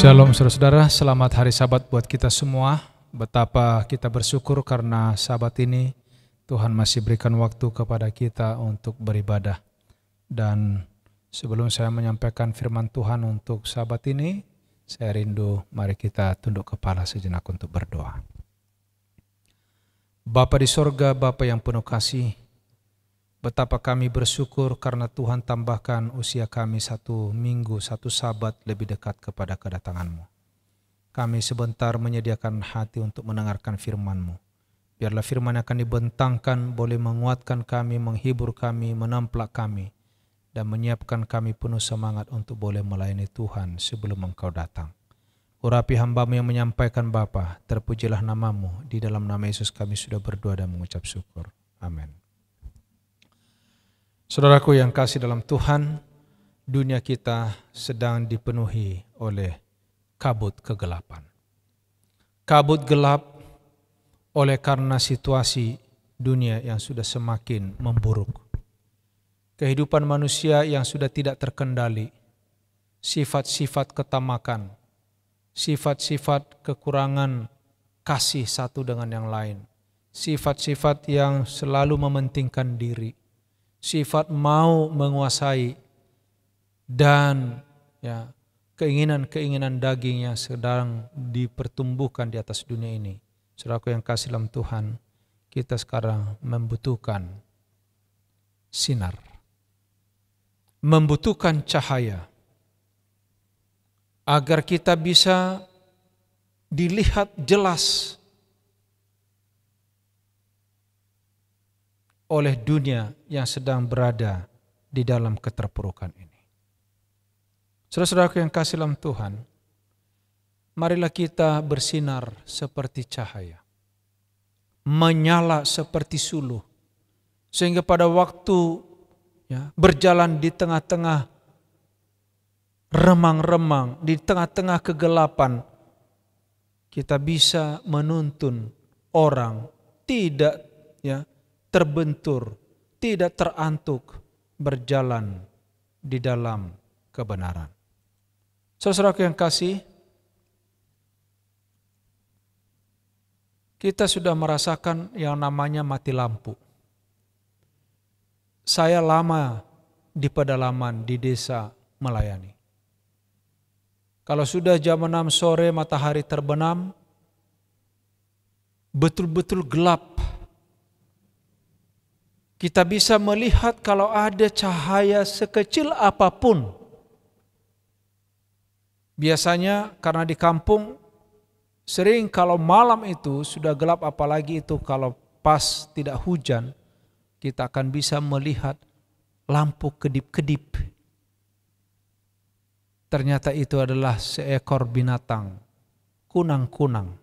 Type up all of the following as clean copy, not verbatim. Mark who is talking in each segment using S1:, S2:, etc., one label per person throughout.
S1: Shalom saudara-saudara, selamat hari Sabat buat kita semua. Betapa kita bersyukur karena Sabat ini Tuhan masih berikan waktu kepada kita untuk beribadah. Dan sebelum saya menyampaikan firman Tuhan untuk Sabat ini, saya rindu mari kita tunduk kepala sejenak untuk berdoa. Bapa di sorga, Bapa yang penuh kasih, betapa kami bersyukur karena Tuhan tambahkan usia kami 1 minggu, 1 Sabat lebih dekat kepada kedatangan-Mu. Kami sebentar menyediakan hati untuk mendengarkan firman-Mu. Biarlah firman yang akan dibentangkan boleh menguatkan kami, menghibur kami, menamplak kami, dan menyiapkan kami penuh semangat untuk boleh melayani Tuhan sebelum Engkau datang. Urapi hamba-Mu yang menyampaikan Bapa, terpujilah nama-Mu. Di dalam nama Yesus kami sudah berdoa dan mengucap syukur. Amin. Saudaraku yang kasih dalam Tuhan, dunia kita sedang dipenuhi oleh kabut kegelapan. Kabut gelap oleh karena situasi dunia yang sudah semakin memburuk. Kehidupan manusia yang sudah tidak terkendali, sifat-sifat ketamakan, sifat-sifat kekurangan kasih satu dengan yang lain, sifat-sifat yang selalu mementingkan diri, sifat mau menguasai, dan keinginan-keinginan daging yang sedang dipertumbuhkan di atas dunia ini. Saudaraku yang kasih dalam Tuhan, kita sekarang membutuhkan sinar, membutuhkan cahaya, agar kita bisa dilihat jelas oleh dunia yang sedang berada di dalam keterpurukan ini. Saudara-saudaraku yang kasih dalam Tuhan, marilah kita bersinar seperti cahaya, menyala seperti suluh, sehingga pada waktu berjalan di tengah-tengah remang-remang, di tengah-tengah kegelapan, kita bisa menuntun orang tidak terbentur, tidak terantuk, berjalan di dalam kebenaran. Saudara-saudaraku yang kasih, kita sudah merasakan yang namanya mati lampu. Saya lama di pedalaman di desa melayani. Kalau sudah jam 6 sore matahari terbenam, betul-betul gelap. Kita bisa melihat kalau ada cahaya sekecil apapun. Biasanya karena di kampung sering kalau malam itu sudah gelap, apalagi itu kalau pas tidak hujan, kita akan bisa melihat lampu kedip-kedip. Ternyata itu adalah seekor binatang kunang-kunang.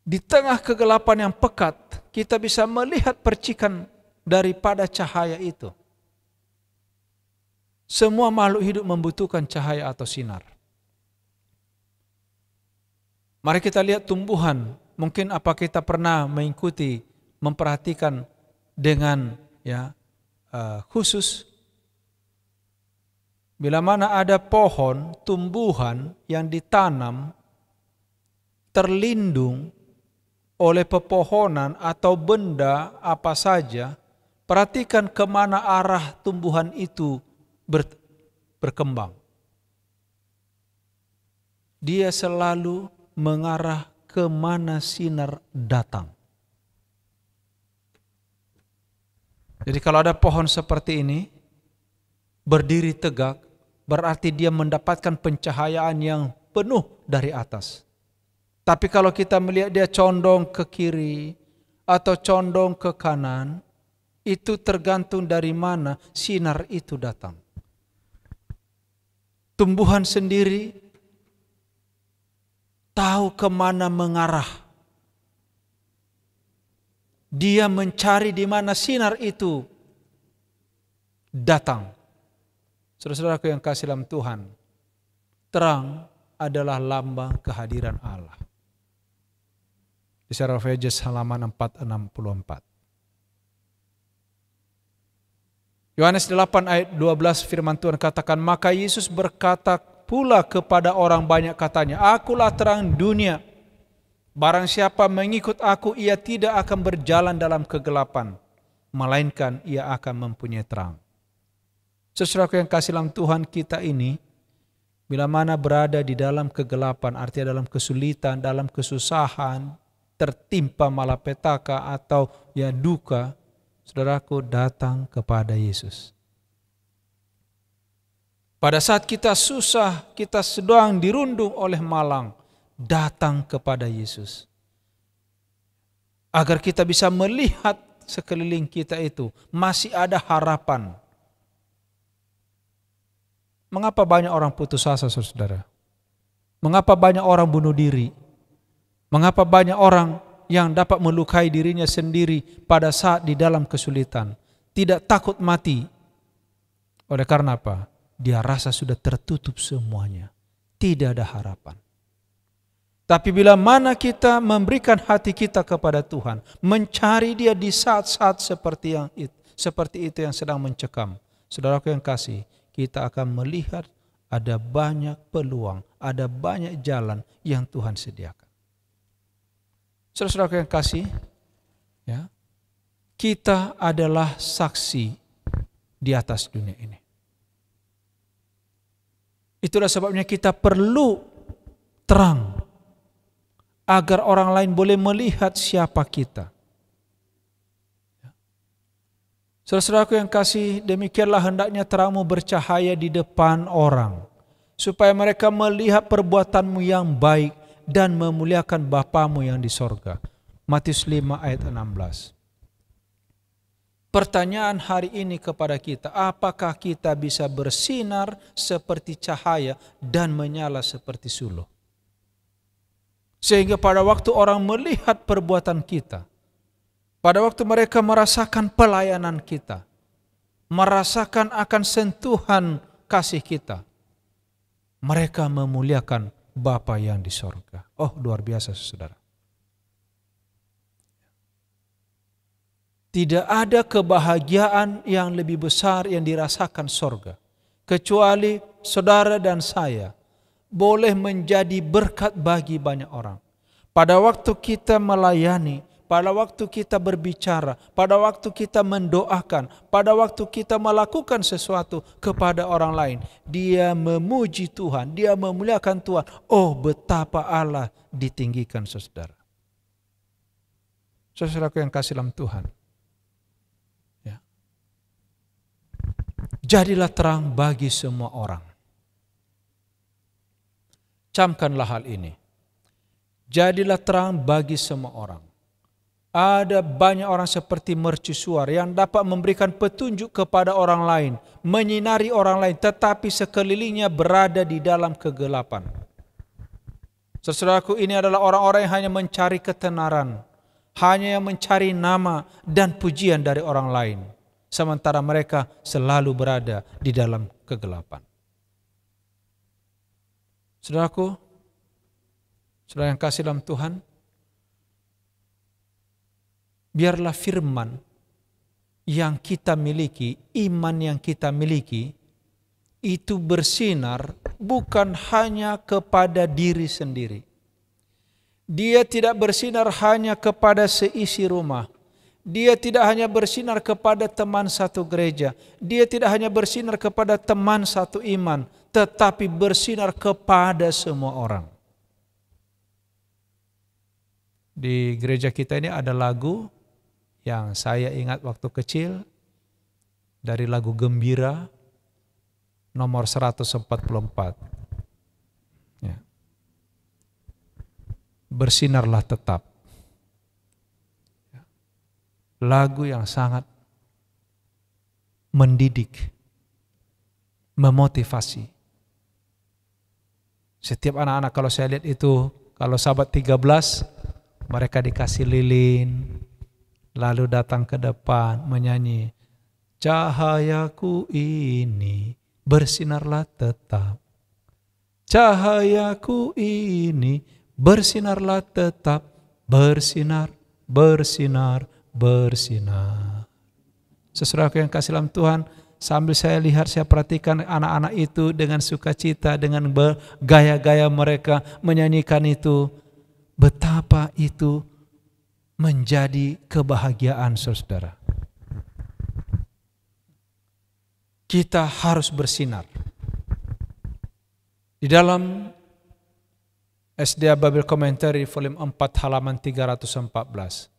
S1: Di tengah kegelapan yang pekat, kita bisa melihat percikan daripada cahaya itu. Semua makhluk hidup membutuhkan cahaya atau sinar. Mari kita lihat tumbuhan. Mungkin apa kita pernah mengikuti, memperhatikan dengan khusus. Bila mana ada pohon, tumbuhan yang ditanam, terlindung oleh pepohonan atau benda apa saja, perhatikan kemana arah tumbuhan itu berkembang. Dia selalu mengarah kemana sinar datang. Jadi kalau ada pohon seperti ini, berdiri tegak, berarti dia mendapatkan pencahayaan yang penuh dari atas. Tapi kalau kita melihat dia condong ke kiri atau condong ke kanan, itu tergantung dari mana sinar itu datang. Tumbuhan sendiri tahu kemana mengarah. Dia mencari di mana sinar itu datang. Saudara-saudaraku yang kasih dalam Tuhan, terang adalah lambang kehadiran Allah. Di Surah Al-Fajr halaman 464. Yohanes 8 ayat 12 firman Tuhan katakan, maka Yesus berkata pula kepada orang banyak katanya, akulah terang dunia. Barang siapa mengikut aku, ia tidak akan berjalan dalam kegelapan, melainkan ia akan mempunyai terang. Saudaraku yang kasih dalam Tuhan, kita ini bila mana berada di dalam kegelapan, artinya dalam kesulitan, dalam kesusahan, tertimpa malapetaka atau ya duka, saudaraku datang kepada Yesus. Pada saat kita susah, kita sedang dirundung oleh malang, datang kepada Yesus. Agar kita bisa melihat sekeliling kita itu masih ada harapan. Mengapa banyak orang putus asa, saudara? Mengapa banyak orang bunuh diri? Mengapa banyak orang yang dapat melukai dirinya sendiri pada saat di dalam kesulitan? Tidak takut mati. Oleh karena apa? Dia rasa sudah tertutup semuanya. Tidak ada harapan. Tapi bila mana kita memberikan hati kita kepada Tuhan, mencari Dia di saat-saat seperti itu yang sedang mencekam, saudaraku yang kasih, kita akan melihat ada banyak peluang, ada banyak jalan yang Tuhan sediakan. Saudara-saudara yang kasih, ya, kita adalah saksi di atas dunia ini. Itulah sebabnya kita perlu terang agar orang lain boleh melihat siapa kita. Saudara-saudaraku yang kasih, demikianlah hendaknya terangmu bercahaya di depan orang, supaya mereka melihat perbuatanmu yang baik dan memuliakan Bapamu yang di sorga. Matius 5 ayat 16. Pertanyaan hari ini kepada kita, apakah kita bisa bersinar seperti cahaya dan menyala seperti suluh? Sehingga pada waktu orang melihat perbuatan kita, pada waktu mereka merasakan pelayanan kita, merasakan akan sentuhan kasih kita, mereka memuliakan Bapa yang di sorga. Oh, luar biasa, saudara. Tidak ada kebahagiaan yang lebih besar yang dirasakan sorga, kecuali saudara dan saya boleh menjadi berkat bagi banyak orang. Pada waktu kita melayani, pada waktu kita berbicara, pada waktu kita mendoakan, pada waktu kita melakukan sesuatu kepada orang lain, dia memuji Tuhan, dia memuliakan Tuhan. Oh, betapa Allah ditinggikan, saudara. Saudaraku yang kasih dalam Tuhan, ya, jadilah terang bagi semua orang. Camkanlah hal ini. Jadilah terang bagi semua orang. Ada banyak orang seperti mercusuar yang dapat memberikan petunjuk kepada orang lain, menyinari orang lain, tetapi sekelilingnya berada di dalam kegelapan. Saudaraku, ini adalah orang-orang yang hanya mencari ketenaran, hanya yang mencari nama dan pujian dari orang lain, sementara mereka selalu berada di dalam kegelapan. Saudaraku, saudara yang kasih dalam Tuhan, biarlah firman yang kita miliki, iman yang kita miliki, itu bersinar bukan hanya kepada diri sendiri. Dia tidak bersinar hanya kepada seisi rumah. Dia tidak hanya bersinar kepada teman satu gereja. Dia tidak hanya bersinar kepada teman satu iman, tetapi bersinar kepada semua orang. Di gereja kita ini ada lagu yang saya ingat waktu kecil, dari lagu Gembira nomor 144. Ya. Bersinarlah tetap. Ya. Lagu yang sangat mendidik, memotivasi. Setiap anak-anak kalau saya lihat itu, kalau sahabat 13, mereka dikasih lilin, lalu datang ke depan menyanyi, cahayaku ini bersinarlah tetap. Cahayaku ini bersinarlah tetap. Bersinar, bersinar, bersinar. Saudaraku yang kasih dalam Tuhan, sambil saya lihat, saya perhatikan anak-anak itu dengan sukacita, dengan gaya-gaya mereka menyanyikan itu. Betapa itu menjadi kebahagiaan, saudara. Kita harus bersinar. Di dalam SDA Bible Commentary volume 4 halaman 314.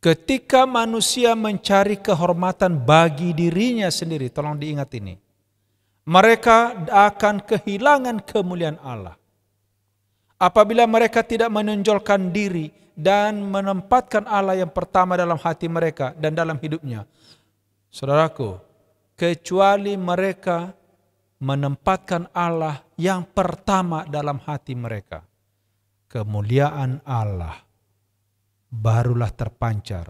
S1: Ketika manusia mencari kehormatan bagi dirinya sendiri, tolong diingat ini. Mereka akan kehilangan kemuliaan Allah. Apabila mereka tidak menonjolkan diri dan menempatkan Allah yang pertama dalam hati mereka dan dalam hidupnya. Saudaraku, kecuali mereka menempatkan Allah yang pertama dalam hati mereka, kemuliaan Allah barulah terpancar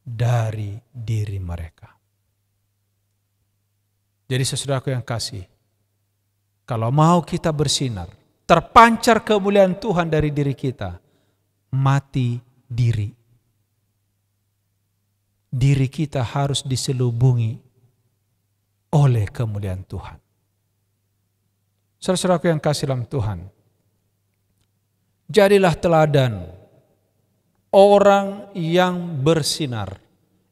S1: dari diri mereka. Jadi saudaraku yang kasih, kalau mau kita bersinar, terpancar kemuliaan Tuhan dari diri kita, mati diri. Diri kita harus diselubungi oleh kemuliaan Tuhan. Saudara-saudaraku yang kasih dalam Tuhan, jadilah teladan orang yang bersinar,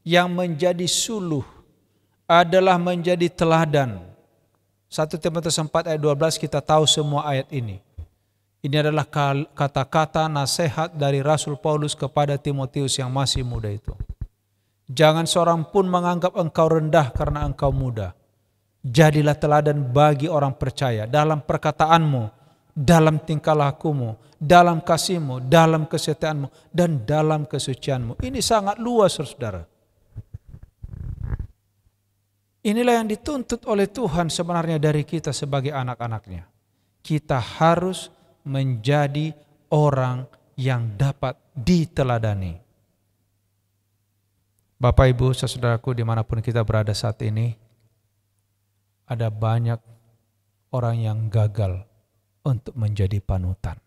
S1: yang menjadi suluh adalah menjadi teladan. 1 Timotius 4 ayat 12 kita tahu semua ayat ini. Ini adalah kata-kata nasihat dari Rasul Paulus kepada Timotius yang masih muda itu. Jangan seorang pun menganggap engkau rendah karena engkau muda. Jadilah teladan bagi orang percaya dalam perkataanmu, dalam tingkah lakumu, dalam kasihmu, dalam kesetiaanmu, dan dalam kesucianmu. Ini sangat luas, saudara. Inilah yang dituntut oleh Tuhan sebenarnya dari kita sebagai anak-anaknya. Kita harus menjadi orang yang dapat diteladani. Bapak, Ibu, saudaraku dimanapun kita berada saat ini, ada banyak orang yang gagal untuk menjadi panutan.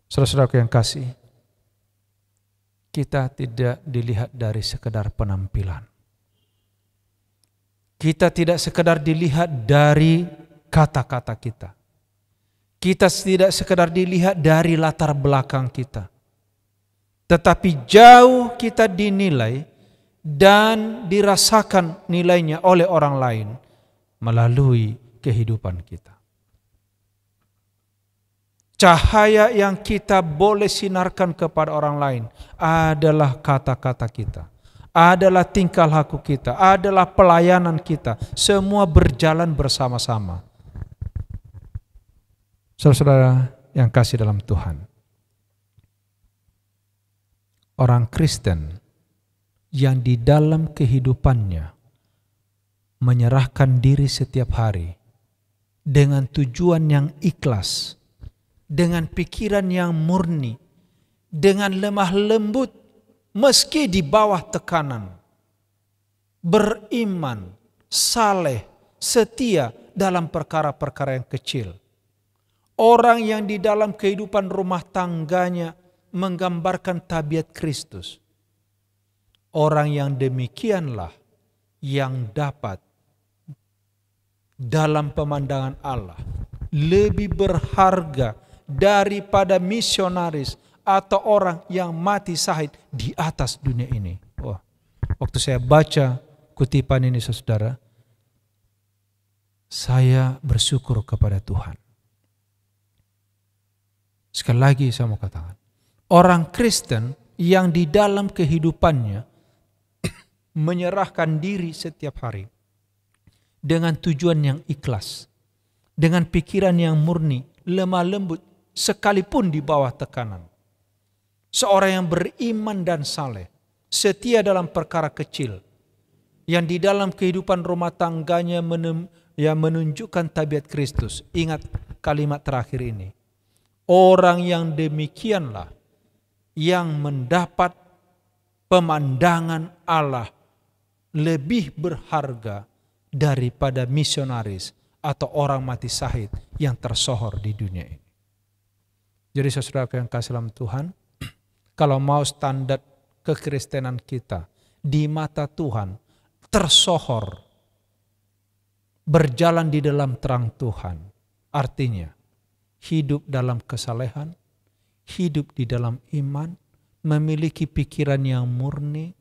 S1: Saudara-saudaraku yang kasih, kita tidak dilihat dari sekedar penampilan. Kita tidak sekedar dilihat dari kata-kata kita. Kita tidak sekedar dilihat dari latar belakang kita. Tetapi jauh kita dinilai dan dirasakan nilainya oleh orang lain melalui kehidupan kita. Cahaya yang kita boleh sinarkan kepada orang lain adalah kata-kata kita, adalah tingkah laku kita, adalah pelayanan kita. Semua berjalan bersama-sama. Saudara-saudara yang kasih dalam Tuhan, orang Kristen yang di dalam kehidupannya menyerahkan diri setiap hari dengan tujuan yang ikhlas, dengan pikiran yang murni, dengan lemah lembut meski di bawah tekanan, beriman, saleh, setia dalam perkara-perkara yang kecil. Orang yang di dalam kehidupan rumah tangganya menggambarkan tabiat Kristus. Orang yang demikianlah yang dapat dalam pemandangan Allah lebih berharga daripada misionaris atau orang yang mati syahid di atas dunia ini. Wah, waktu saya baca kutipan ini, saudara, saya bersyukur kepada Tuhan. Sekali lagi saya mau katakan, orang Kristen yang di dalam kehidupannya menyerahkan diri setiap hari dengan tujuan yang ikhlas, dengan pikiran yang murni, lemah lembut, sekalipun di bawah tekanan. Seorang yang beriman dan saleh, setia dalam perkara kecil, yang di dalam kehidupan rumah tangganya menunjukkan tabiat Kristus. Ingat kalimat terakhir ini. Orang yang demikianlah yang mendapat pemandangan Allah lebih berharga daripada misionaris atau orang mati syahid yang tersohor di dunia ini. Jadi saudara yang kasih dalam Tuhan, kalau mau standar kekristenan kita di mata Tuhan tersohor, berjalan di dalam terang Tuhan. Artinya, hidup dalam kesalehan, hidup di dalam iman, memiliki pikiran yang murni.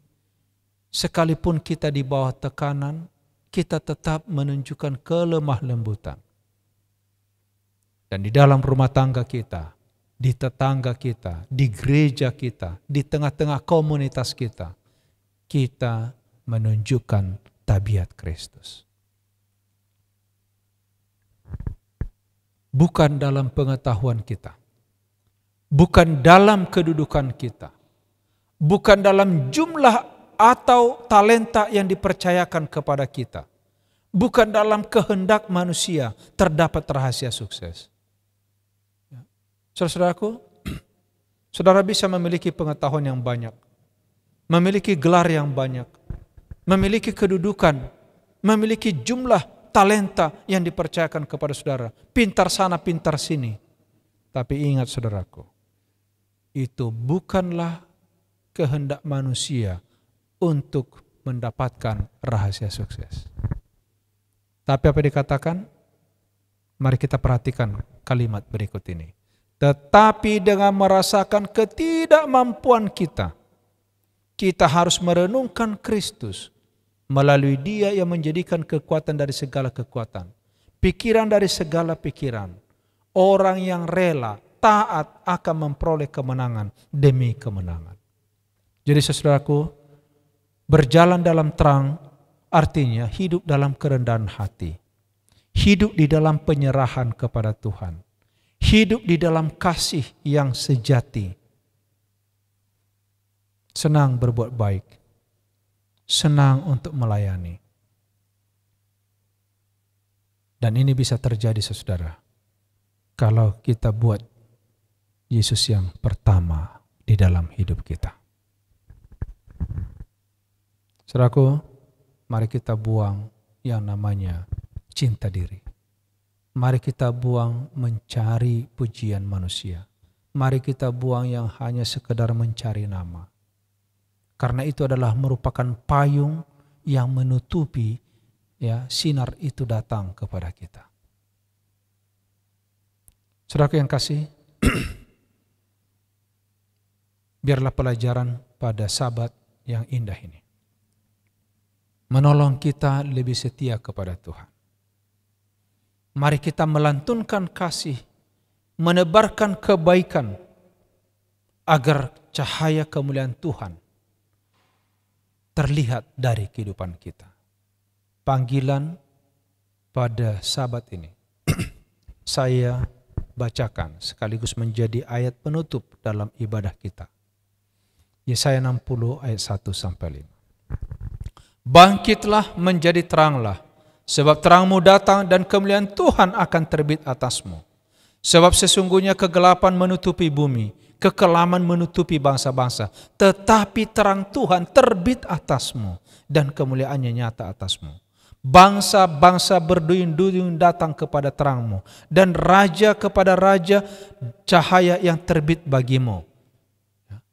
S1: Sekalipun kita di bawah tekanan, kita tetap menunjukkan kelemah lembutan. Dan di dalam rumah tangga kita, di tetangga kita, di gereja kita, di tengah-tengah komunitas kita, kita menunjukkan tabiat Kristus. Bukan dalam pengetahuan kita, bukan dalam kedudukan kita, bukan dalam jumlah atau talenta yang dipercayakan kepada kita, bukan dalam kehendak manusia terdapat rahasia sukses. Saudaraku, saudara bisa memiliki pengetahuan yang banyak, memiliki gelar yang banyak, memiliki kedudukan, memiliki jumlah talenta yang dipercayakan kepada saudara, pintar sana, pintar sini. Tapi ingat saudaraku, itu bukanlah kehendak manusia untuk mendapatkan rahasia sukses. Tapi apa dikatakan? Mari kita perhatikan kalimat berikut ini. Tetapi dengan merasakan ketidakmampuan kita, kita harus merenungkan Kristus melalui Dia yang menjadikan kekuatan dari segala kekuatan, pikiran dari segala pikiran. Orang yang rela, taat akan memperoleh kemenangan demi kemenangan. Jadi saudaraku, berjalan dalam terang artinya hidup dalam kerendahan hati, hidup di dalam penyerahan kepada Tuhan, hidup di dalam kasih yang sejati, senang berbuat baik, senang untuk melayani. Dan ini bisa terjadi saudara, kalau kita buat Yesus yang pertama di dalam hidup kita. Saudaraku, mari kita buang yang namanya cinta diri. Mari kita buang mencari pujian manusia. Mari kita buang yang hanya sekedar mencari nama. Karena itu adalah merupakan payung yang menutupi sinar itu datang kepada kita. Saudaraku yang kasih, biarlah pelajaran pada Sabat yang indah ini menolong kita lebih setia kepada Tuhan. Mari kita melantunkan kasih, menebarkan kebaikan, agar cahaya kemuliaan Tuhan terlihat dari kehidupan kita. Panggilan pada Sabat ini saya bacakan sekaligus menjadi ayat penutup dalam ibadah kita. Yesaya 60 ayat 1-5. Bangkitlah menjadi teranglah, sebab terangmu datang dan kemuliaan Tuhan akan terbit atasmu. Sebab sesungguhnya kegelapan menutupi bumi, kekelaman menutupi bangsa-bangsa, tetapi terang Tuhan terbit atasmu dan kemuliaannya nyata atasmu. Bangsa-bangsa berduyun-duyun datang kepada terangmu, dan raja kepada raja cahaya yang terbit bagimu.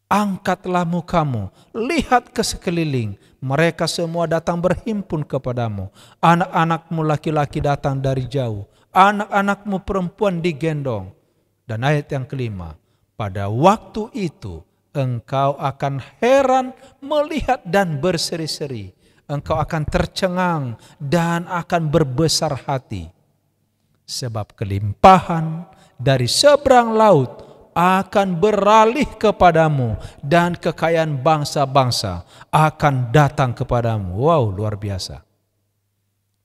S1: Angkatlah mukamu, lihat ke sekeliling, mereka semua datang berhimpun kepadamu. Anak-anakmu laki-laki datang dari jauh, anak-anakmu perempuan digendong. Dan ayat yang kelima, pada waktu itu engkau akan heran melihat dan berseri-seri. Engkau akan tercengang dan akan berbesar hati. Sebab kelimpahan dari seberang laut akan beralih kepadamu dan kekayaan bangsa-bangsa akan datang kepadamu. Wow, luar biasa.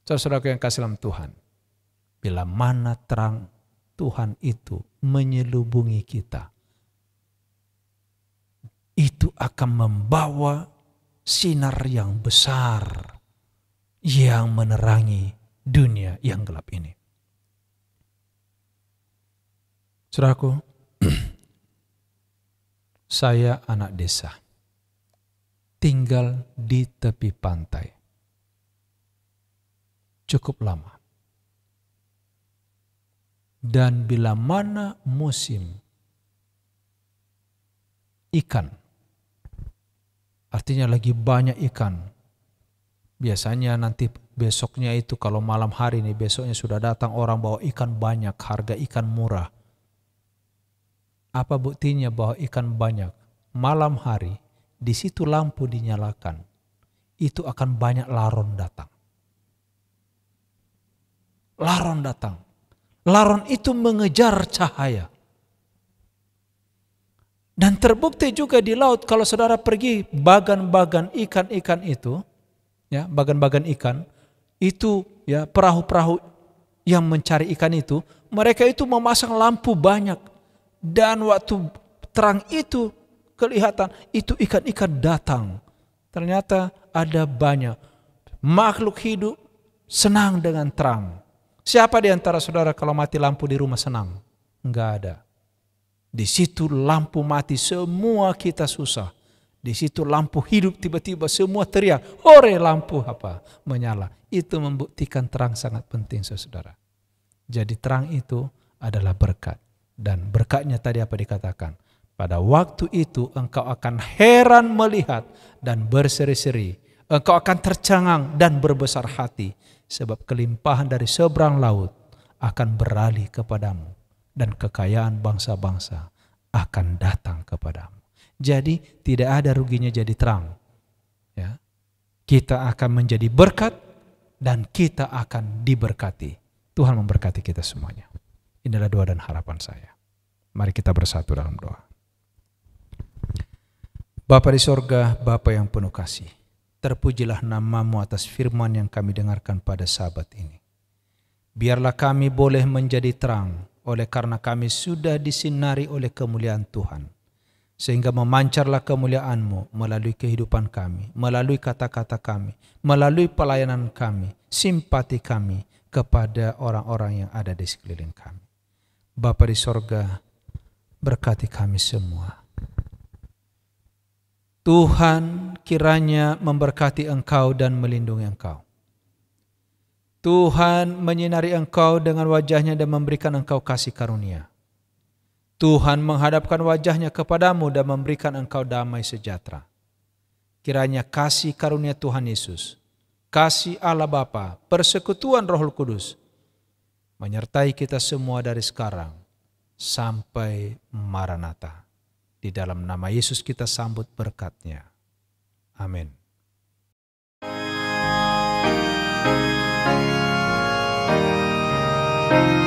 S1: Saudara-saudara yang kasih dalam Tuhan, bila mana terang Tuhan itu menyelubungi kita, itu akan membawa sinar yang besar yang menerangi dunia yang gelap ini. Saudaraku, saya anak desa, tinggal di tepi pantai. Cukup lama. Dan bila mana musim ikan Artinya lagi banyak ikan. Biasanya nanti besoknya itu kalau malam hari ini besoknya sudah datang orang bawa ikan banyak, harga ikan murah. Apa buktinya bahwa ikan banyak? Malam hari di situ lampu dinyalakan, itu akan banyak laron datang. Laron datang. Laron itu mengejar cahaya. Dan terbukti juga di laut kalau saudara pergi bagan-bagan ikan-ikan itu, ya, bagan-bagan ikan itu, ya, perahu-perahu yang mencari ikan itu, mereka itu memasang lampu banyak, dan waktu terang itu kelihatan itu ikan-ikan datang. Ternyata ada banyak makhluk hidup senang dengan terang. Siapa di antara saudara kalau mati lampu di rumah senang? Enggak ada. Di situ lampu mati semua kita susah. Di situ lampu hidup tiba-tiba semua teriak, hore lampu apa? Menyala. Itu membuktikan terang sangat penting saudara. Jadi terang itu adalah berkat. Dan berkatnya tadi apa dikatakan? Pada waktu itu engkau akan heran melihat dan berseri-seri. Engkau akan tercengang dan berbesar hati. Sebab kelimpahan dari seberang laut akan beralih kepadamu. Dan kekayaan bangsa-bangsa akan datang kepadamu. Jadi tidak ada ruginya jadi terang. Ya. Kita akan menjadi berkat dan kita akan diberkati. Tuhan memberkati kita semuanya. Inilah doa dan harapan saya. Mari kita bersatu dalam doa. Bapa di sorga, Bapa yang penuh kasih, terpujilah nama-Mu atas firman yang kami dengarkan pada sabat ini. Biarlah kami boleh menjadi terang, oleh karena kami sudah disinari oleh kemuliaan Tuhan. Sehingga memancarlah kemuliaan-Mu melalui kehidupan kami, melalui kata-kata kami, melalui pelayanan kami, simpati kami kepada orang-orang yang ada di sekeliling kami. Bapa di sorga, berkati kami semua. Tuhan kiranya memberkati Engkau dan melindungi Engkau. Tuhan menyinari engkau dengan wajahnya dan memberikan engkau kasih karunia. Tuhan menghadapkan wajahnya kepadamu dan memberikan engkau damai sejahtera. Kiranya kasih karunia Tuhan Yesus, kasih Allah Bapa, persekutuan Roh Kudus, menyertai kita semua dari sekarang sampai Maranatha. Di dalam nama Yesus kita sambut berkat-Nya. Amin. Thank you.